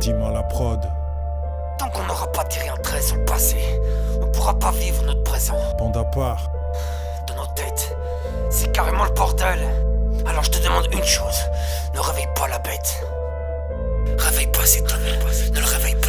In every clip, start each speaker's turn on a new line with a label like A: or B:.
A: Dima la prod.
B: Tant qu'on n'aura pas tiré un trait sur le passé, on pourra pas vivre notre présent.
A: Bande à part.
B: Dans nos têtes, c'est carrément le bordel. Alors je te demande une chose, ne réveille pas la bête. Réveille pas cet homme, ne le réveille pas,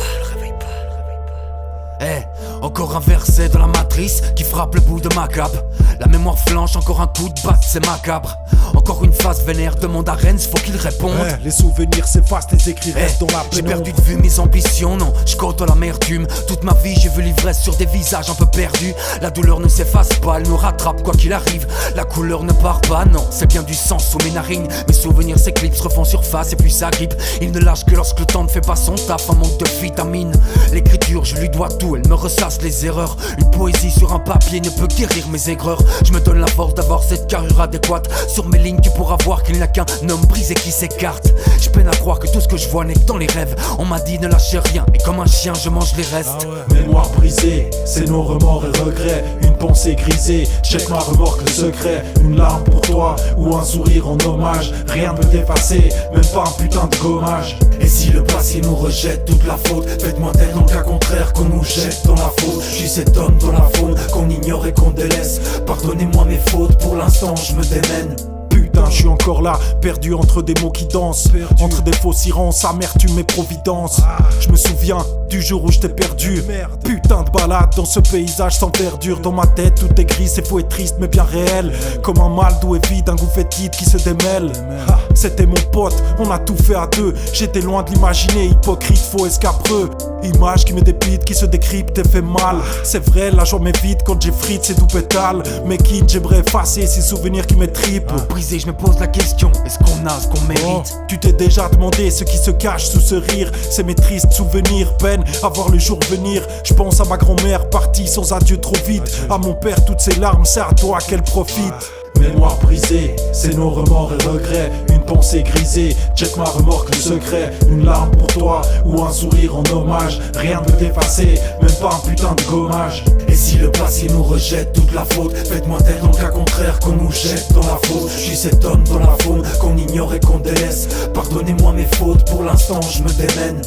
C: Encore un verset dans la matrice qui frappe le bout de ma cape. La mémoire flanche, encore un coup de batte, c'est macabre. Encore une phase vénère, demande à Rennes, faut qu'il réponde.
A: Les souvenirs s'effacent, les écrits restent dans la
C: J'ai
A: pénombre.
C: perdu de vue mes ambitions, non, je côtoie l'amertume. Toute ma vie j'ai vu l'ivresse sur des visages un peu perdus. La douleur ne s'efface pas, elle nous rattrape quoi qu'il arrive. La couleur ne part pas, non, c'est bien du sang sous mes narines. Mes souvenirs s'éclipsent, refont surface et puis ça grippe. Il ne lâche que lorsque le temps ne fait pas son taf, un manque de vitamines. L'écriture, je lui dois tout, elle me ressasse les erreurs. Une poésie sur un papier ne peut guérir mes aigreurs. Je me donne la force d'avoir cette carrure adéquate. Sur mes lignes tu pourras voir qu'il n'y a qu'un homme brisé qui s'écarte. Je peine à croire que tout ce que je vois n'est que dans les rêves. On m'a dit ne lâchez rien et comme un chien je mange les restes.
D: Mémoire brisée, c'est nos remords et regrets. Une pensée grisée, check ma remorque secret. Une larme pour toi ou un sourire en hommage. Rien ne peut t'effacer, même pas un putain de gommage. Et si le passé nous rejette toute la faute, faites-moi taire dans le cas contraire qu'on nous jette dans la faute. Je suis cet homme dans la faune qu'on ignore et qu'on délaisse. Pardonnez-moi mes fautes, pour l'instant je me démène.
A: Putain, je suis encore là, perdu entre des mots qui dansent, entre des fausses silences, amertume et providence. Je me souviens du jour où je t'ai perdu. Putain de balade dans ce paysage sans verdure. Dans ma tête tout est gris, c'est faux et triste mais bien réel. Comme un mal doux et vide, un goût fétide qui se démêle. C'était mon pote, on a tout fait à deux. J'étais loin de l'imaginer, hypocrite, faux et scabreux. Image qui me dépite, qui se décrypte et fait mal. C'est vrai, la joie m'évite quand j'effrite ces doux pétales. Mais quitte, j'aimerais effacer ces souvenirs qui m'étripent.
C: Brisé, je me pose la question, est-ce qu'on a ce qu'on mérite?
A: Tu t'es déjà demandé ce qui se cache sous ce rire. C'est mes tristes souvenirs, peine à voir le jour venir. Je pense à ma grand-mère partie sans adieu trop vite. À mon père toutes ces larmes, c'est à toi qu'elles profitent.
D: Mémoire brisée, c'est nos remords et regrets. Une pensée grisée, check ma remorque secret. Une larme pour toi ou un sourire en hommage. Rien ne peut t'effacer, même pas un putain de gommage. Et si le passé nous rejette toute la faute, faites-moi taire dans le cas contraire qu'on nous jette dans la faute. Je suis cet homme dans la faune qu'on ignore et qu'on délaisse. Pardonnez-moi mes fautes, pour l'instant je me démène.